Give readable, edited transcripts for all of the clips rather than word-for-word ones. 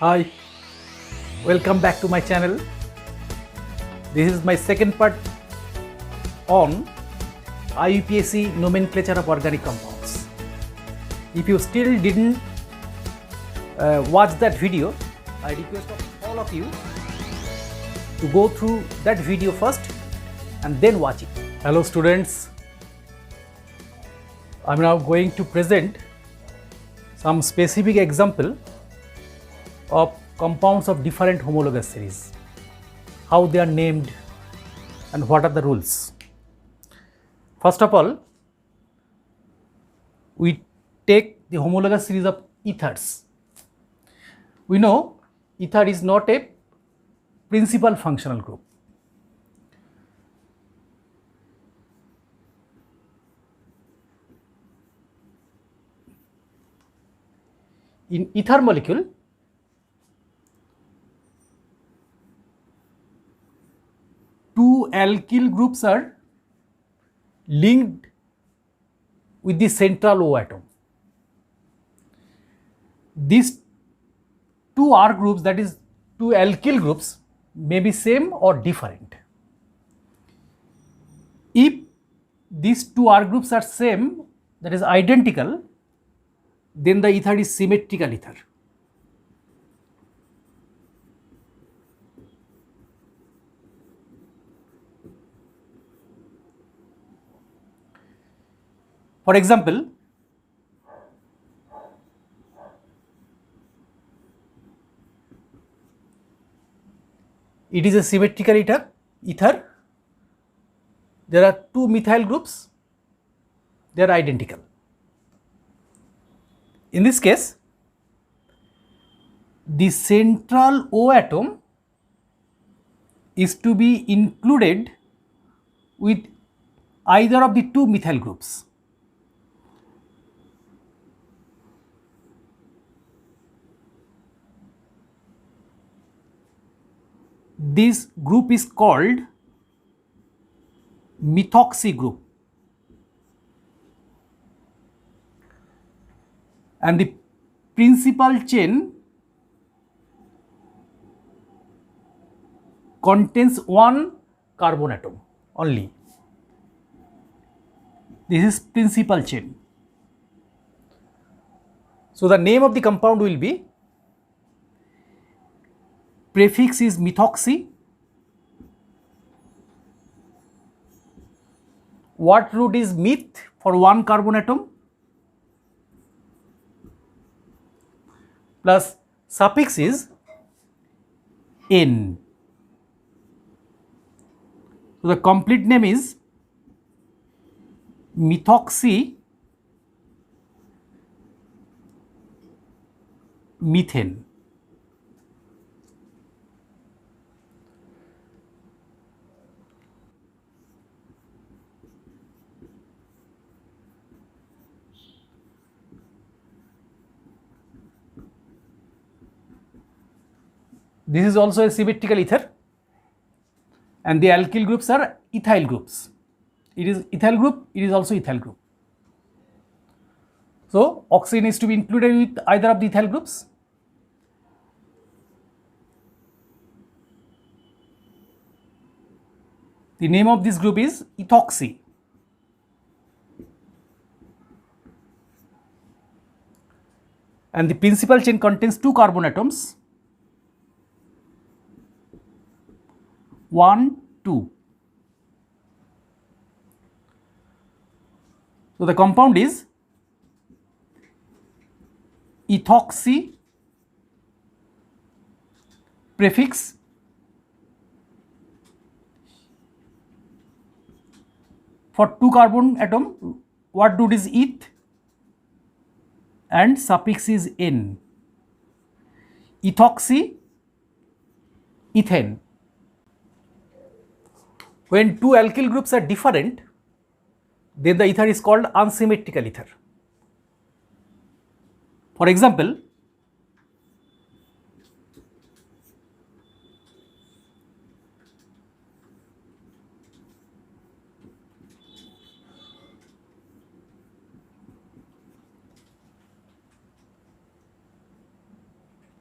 Hi, welcome back to my channel. This is my second part on IUPAC nomenclature of organic compounds. If you still didn't watch that video, I request of all of you to go through that video first and then watch it. Hello students, I am now going to present some specific example of compounds of different homologous series, how they are named and what are the rules. First of all, we take the homologous series of ethers. We know ether is not a principal functional group. In ether molecule, two alkyl groups are linked with the central O atom. These two R groups, that is two alkyl groups, may be same or different. If these two R groups are same, that is identical, then the ether is symmetrical ether. For example, it is a symmetrical ether. There are two methyl groups, they are identical. In this case, the central O atom is to be included with either of the two methyl groups. This group is called methoxy group, and the principal chain contains one carbon atom only. This is principal chain. So the name of the compound will be, prefix is methoxy. What root is meth for one carbon atom, plus suffix is N. So the complete name is methoxy methane. This is also a symmetrical ether, and the alkyl groups are ethyl groups. It is ethyl group, it is also ethyl group. So oxygen is to be included with either of the ethyl groups. The name of this group is ethoxy. And the principal chain contains two carbon atoms, 1, 2. So the compound is ethoxy, prefix for two carbon atom, what root is eth, and suffix is N. Ethoxy ethane. When two alkyl groups are different, then the ether is called unsymmetrical ether. For example,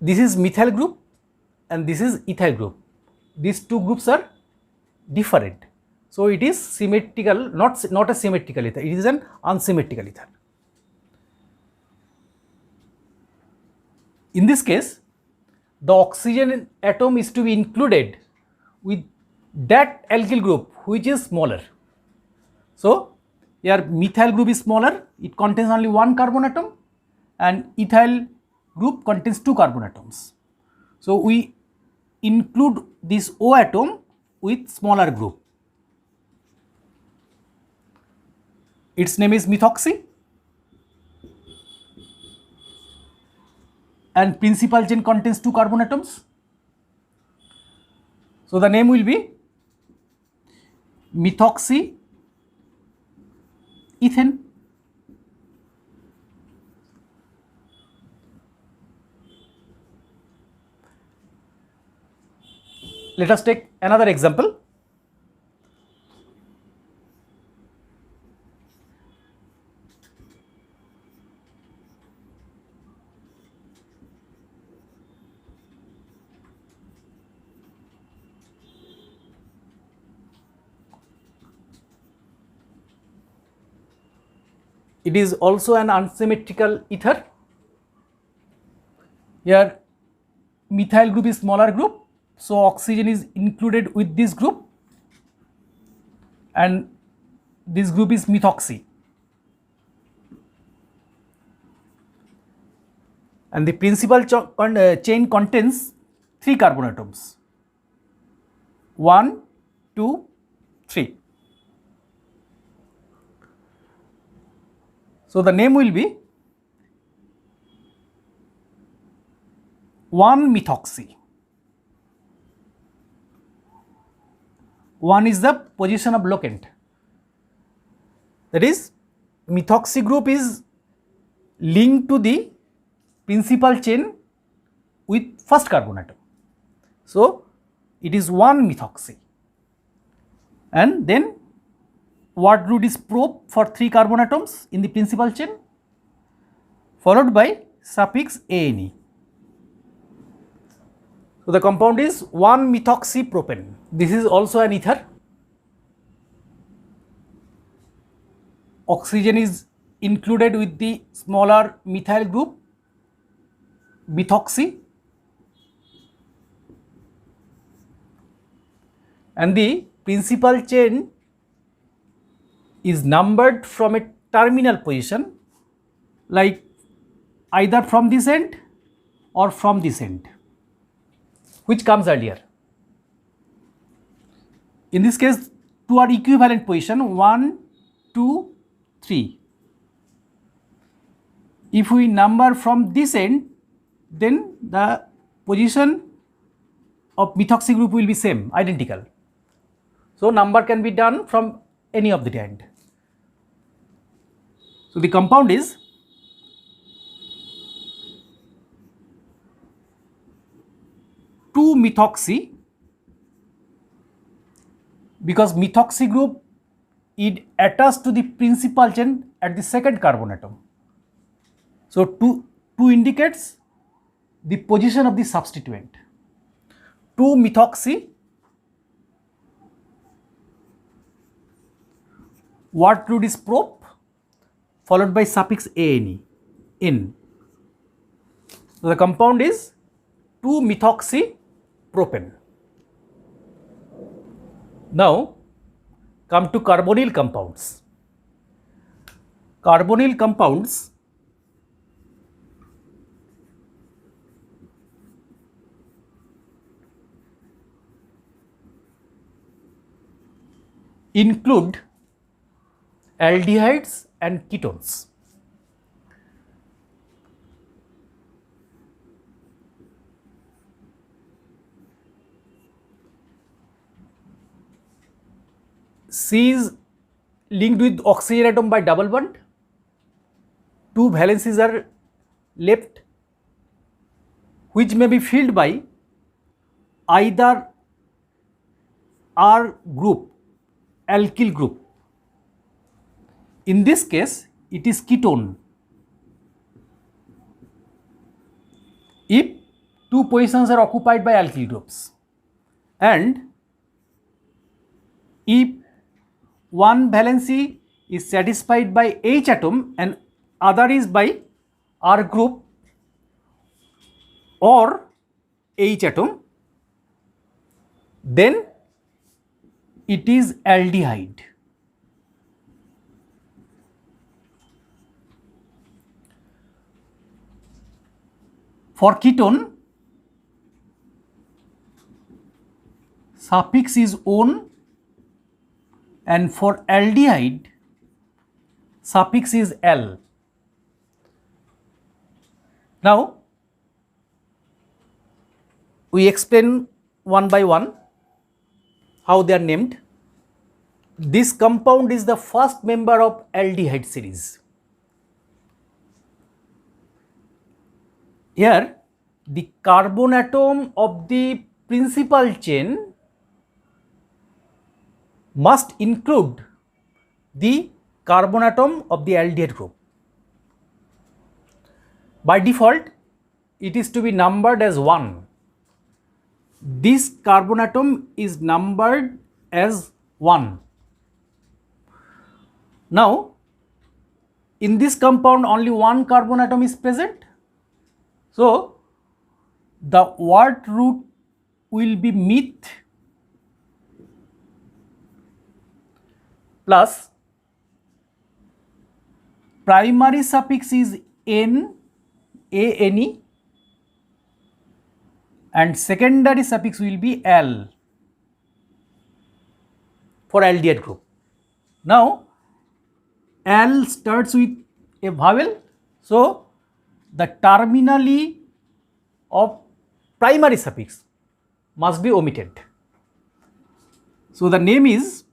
this is methyl group and this is ethyl group. These two groups are different. So it is symmetrical, not a symmetrical ether, it is an unsymmetrical ether. In this case, the oxygen atom is to be included with that alkyl group which is smaller. So here methyl group is smaller, it contains only one carbon atom, and ethyl group contains two carbon atoms. So we include this O atom with smaller group. Its name is methoxy, and principal chain contains two carbon atoms. So the name will be methoxy ethane. Let us take another example. It is also an unsymmetrical ether. Here methyl group is smaller group, so oxygen is included with this group, and this group is methoxy. And the principal chain contains three carbon atoms, 1, 2, 3. So the name will be 1-methoxy. 1 is the position of locant. That is, methoxy group is linked to the principal chain with first carbon atom. So it is 1-methoxy. And then word root is prop for 3 carbon atoms in the principal chain, followed by suffix ane. So the compound is 1-methoxypropane. This is also an ether. Oxygen is included with the smaller methyl group, methoxy, and the principal chain is numbered from a terminal position, like either from this end or from this end, which comes earlier. In this case, two are equivalent position, 1, 2, 3. If we number from this end, then the position of methoxy group will be same, identical. So number can be done from any of the end. So the compound is (2-methoxy), because methoxy group is attached to the principal chain at the second carbon atom. So 2 indicates the position of the substituent. 2-methoxy, word root is prop, followed by suffix ane, in. So the compound is 2-methoxypropane. Now come to carbonyl compounds. Carbonyl compounds include aldehydes and ketones. C is linked with oxygen atom by double bond. 2 valencies are left, which may be filled by either R group, alkyl group. In this case, it is ketone. If two positions are occupied by alkyl groups, and if one valency is satisfied by H atom and other is by R group or H atom, then it is aldehyde. For ketone, suffix is -one, and for aldehyde, suffix is -l. Now, we explain one by one how they are named. This compound is the first member of aldehyde series. Here, the carbon atom of the principal chain must include the carbon atom of the aldehyde group. By default, it is to be numbered as 1. This carbon atom is numbered as 1. Now, in this compound only one carbon atom is present. So, the word root will be meth plus primary suffix is N, A-N-E, and secondary suffix will be L for aldehyde group. Now, L starts with a vowel, so the terminally of primary suffix must be omitted. So, the name is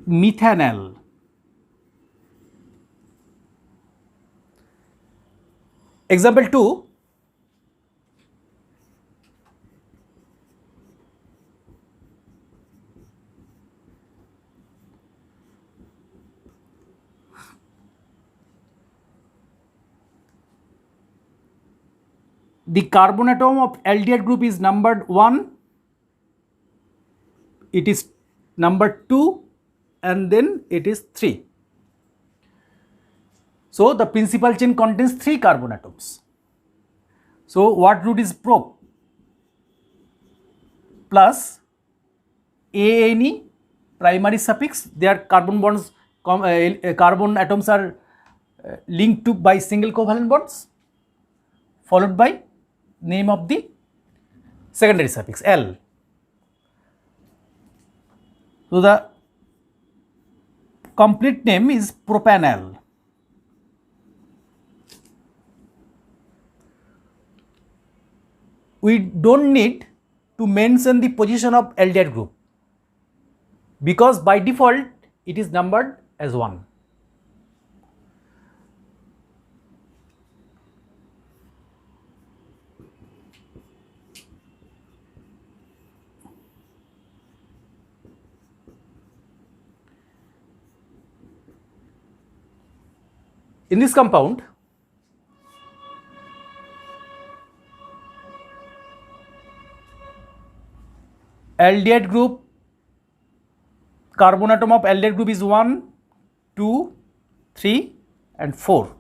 methanal. Example 2. The carbon atom of aldehyde group is numbered 1, it is numbered 2, and then it is 3. So, the principal chain contains 3 carbon atoms. So, what root is prop plus ANE primary suffix, their carbon bonds, carbon atoms are linked to by single covalent bonds, followed by name of the secondary suffix L. So, the complete name is propanal. We don't need to mention the position of aldehyde group because by default it is numbered as 1. In this compound, aldehyde group, carbon atom of aldehyde group is 1, 2, 3 and 4.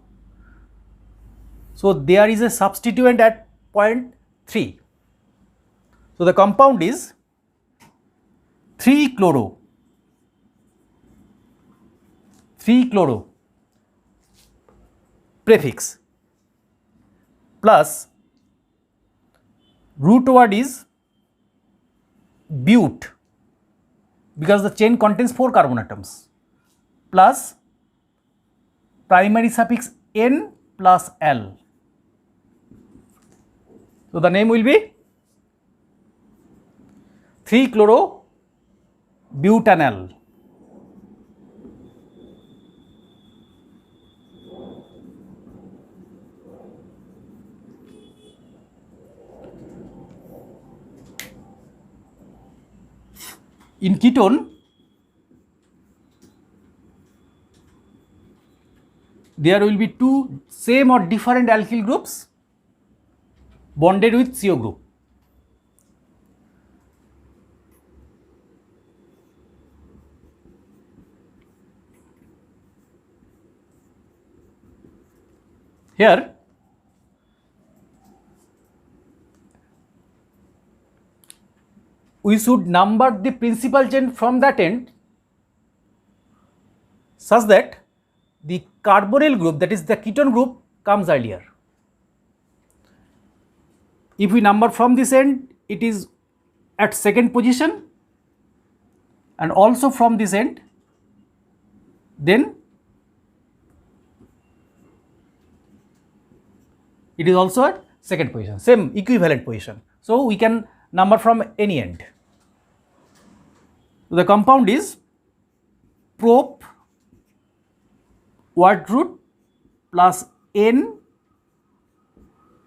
So, there is a substituent at point 3. So, the compound is 3-chloro prefix plus root word is bute because the chain contains 4 carbon atoms plus primary suffix N plus L. So, the name will be 3-chloro-butanal. In ketone, there will be 2 same or different alkyl groups bonded with CO group. Here we should number the principal chain from that end such that the carbonyl group, that is the ketone group, comes earlier. If we number from this end, it is at second position, and also from this end, then it is also at second position, same equivalent position. So we can number from any end. So the compound is prop word root plus N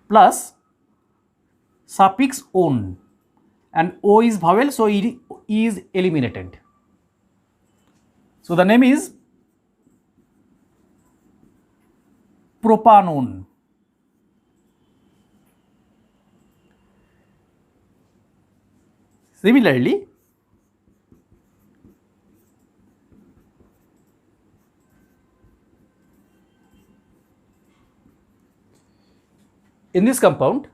plus suffix on, and O is vowel, so E is eliminated. So the name is propanone. Similarly, in this compound,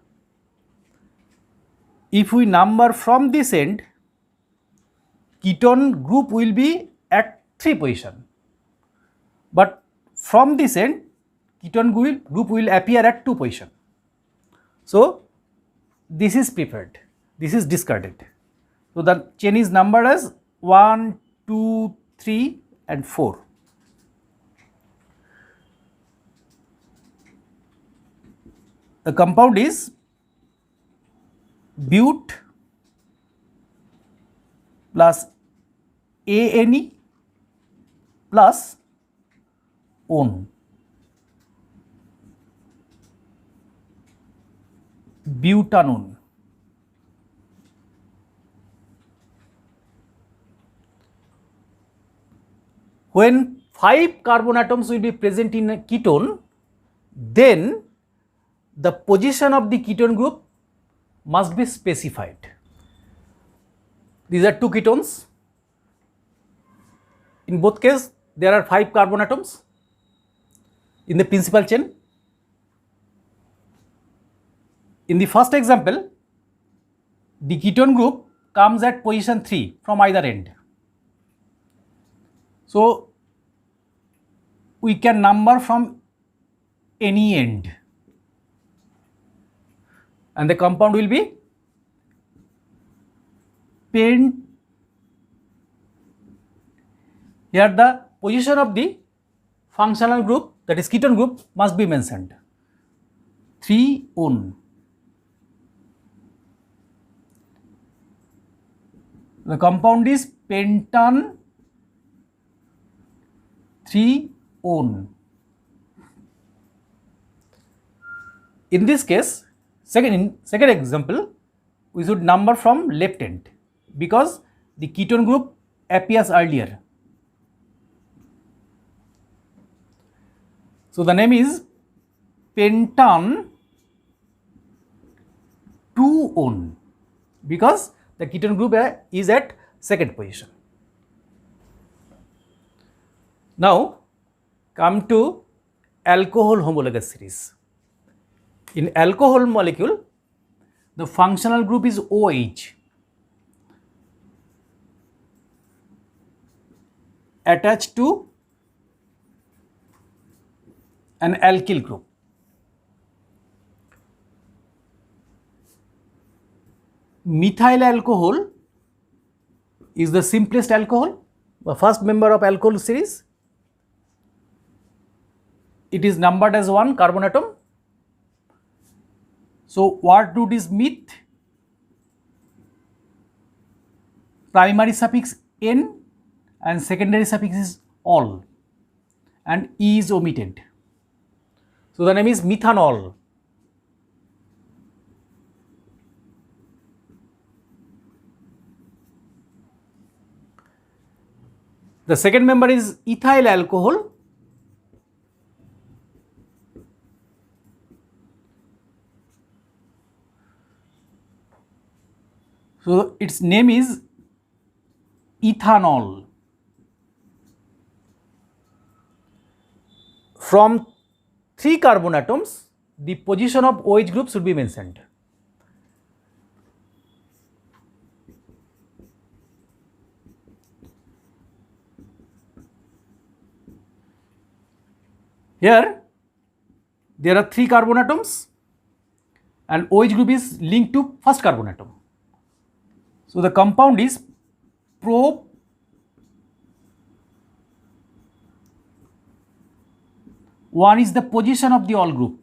if we number from this end, ketone group will be at 3 position, but from this end, ketone group will appear at 2 position. So this is preferred, this is discarded. So the chain is numbered as 1, 2, 3 and 4. The compound is but plus ANE plus on. Butanone. When 5 carbon atoms will be present in a ketone, then the position of the ketone group must be specified. These are 2 ketones. In both cases, there are 5 carbon atoms in the principal chain. In the first example, the ketone group comes at position 3 from either end. So we can number from any end, and the compound will be pent. Here the position of the functional group, that is ketone group, must be mentioned. 3 on. The compound is pentan 3 on. In this case, second example, we should number from left end because the ketone group appears earlier. So the name is pentan 2 on because the ketone group is at second position. Now come to alcohol homologous series. In alcohol molecule, the functional group is OH attached to an alkyl group. Methyl alcohol is the simplest alcohol, the first member of alcohol series. It is numbered as 1 carbon atom. So word root is meth, primary suffix n and secondary suffix is all, and E is omitted. So the name is methanol. The second member is ethyl alcohol. So its name is ethanol. From 3 carbon atoms, the position of OH group should be mentioned. Here there are 3 carbon atoms and OH group is linked to first carbon atom. So the compound is prop 1 is the position of the all group.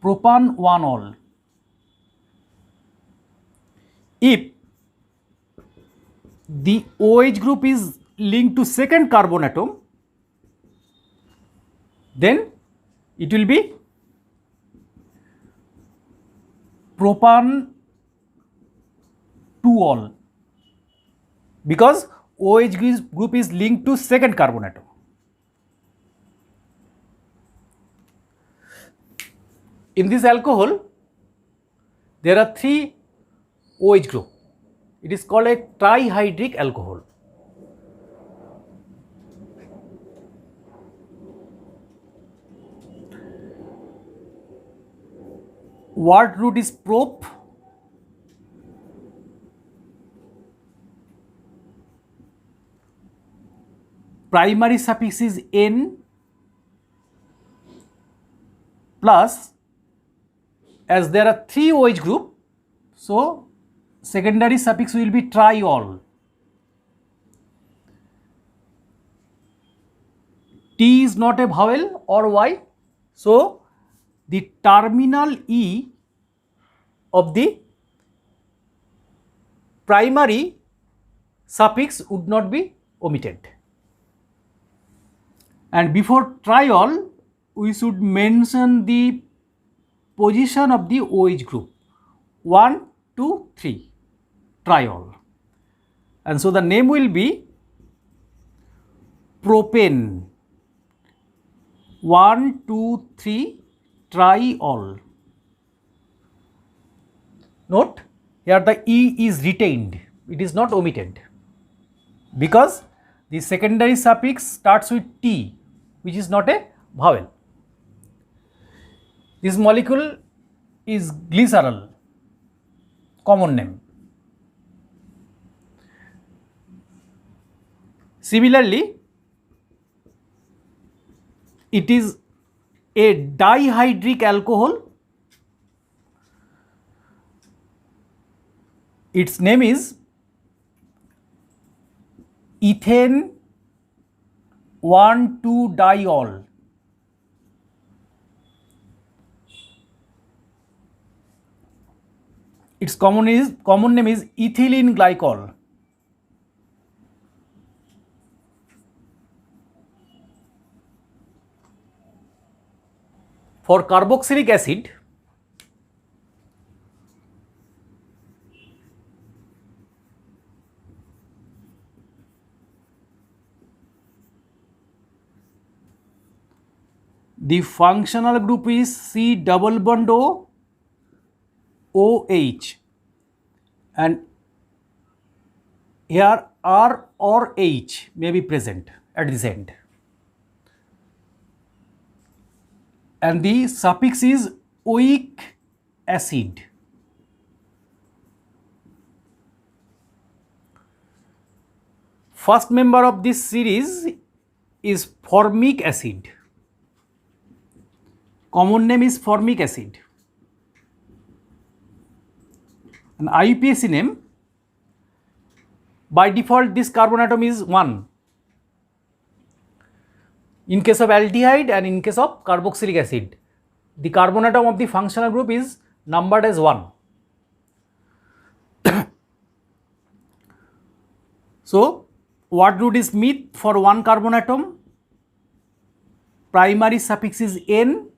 Propan 1 all. If the OH group is linked to second carbon atom, then it will be propan 2 all, because OH group is linked to second carbon atom. In this alcohol, there are 3 OH group. It is called a trihydric alcohol. Word root is prop. Primary suffix is n plus, as there are 3 OH group, so secondary suffix will be triol. T is not a vowel or Y, so the terminal E of the primary suffix would not be omitted. And before triol, we should mention the position of the OH group 1, 2, 3, triol. And so the name will be propane 1, 2, 3, triol. Note, here the E is retained, it is not omitted, because the secondary suffix starts with T, which is not a vowel. This molecule is glycerol, common name. Similarly, it is a dihydric alcohol. Its name is ethane 1,2-diol. Its common name is ethylene glycol. For carboxylic acid, the functional group is C double bond O OH, and here R or H may be present at this end, and the suffix is oic acid. First member of this series is formic acid. Common name is formic acid. An IUPAC name, by default this carbon atom is 1 in case of aldehyde, and in case of carboxylic acid the carbon atom of the functional group is numbered as 1. So word root is meth for 1 carbon atom, primary suffix is N,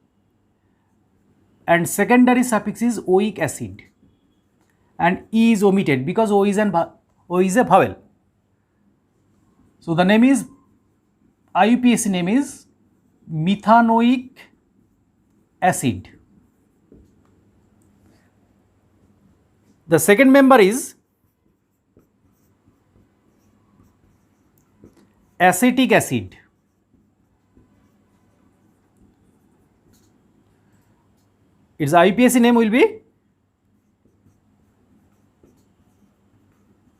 and secondary suffix is oic acid, and E is omitted because O is a vowel. So the name is, IUPAC name is methanoic acid. The second member is acetic acid. Its IUPAC name will be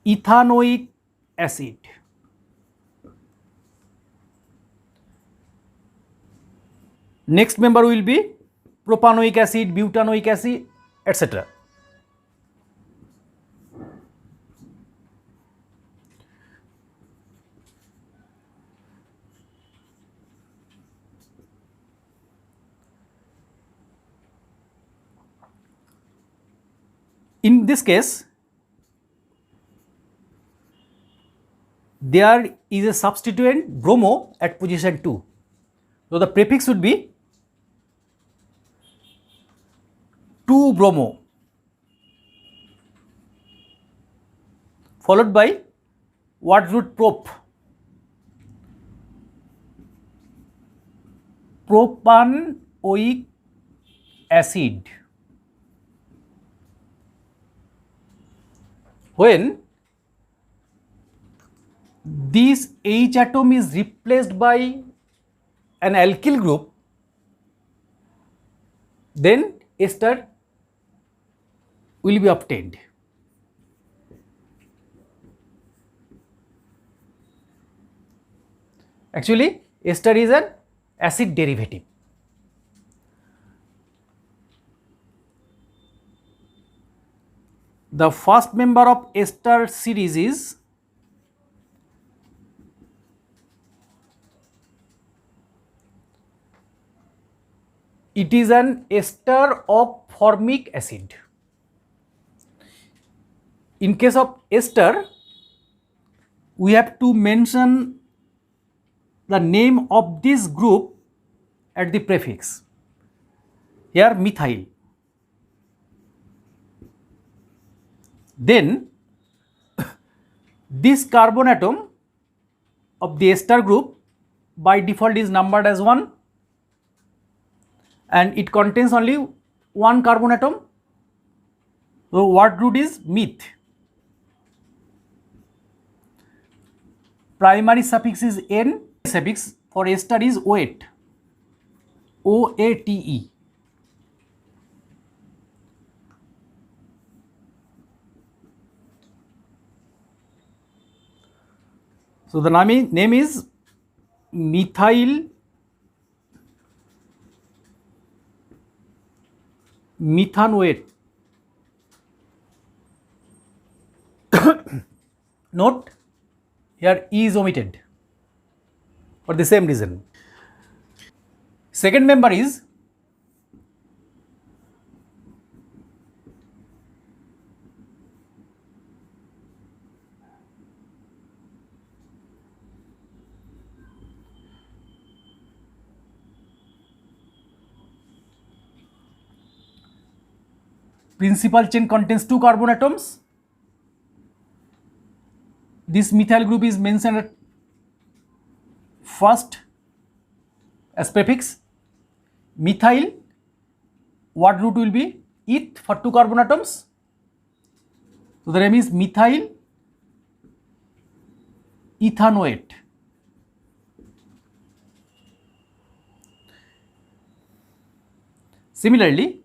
ethanoic acid. Next member will be propanoic acid, butanoic acid, etc. In this case, there is a substituent bromo at position 2. So the prefix would be 2-bromo followed by word root prop, propanoic acid. When this H atom is replaced by an alkyl group, then ester will be obtained. Actually, ester is an acid derivative. The first member of ester series is it is an ester of formic acid. In case of ester, we have to mention the name of this group at the prefix. Here methyl. Then this carbon atom of the ester group by default is numbered as 1 and it contains only one carbon atom. So word root is meth. Primary suffix is N. Suffix for ester is OATE. OATE. So the name is methyl methanoate. Note here E is omitted for the same reason. Second member is principal chain contains 2 carbon atoms. This methyl group is mentioned at first as prefix. Methyl, word root will be eth for 2 carbon atoms. So the name is methyl ethanoate. Similarly,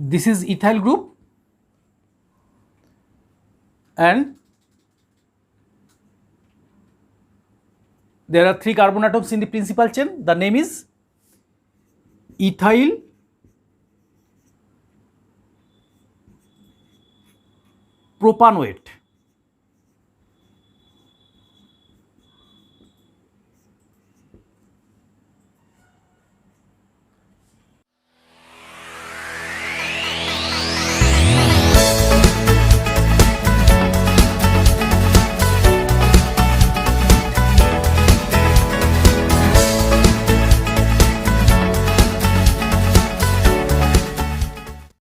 this is ethyl group and there are 3 carbon atoms in the principal chain. The name is ethyl propanoate.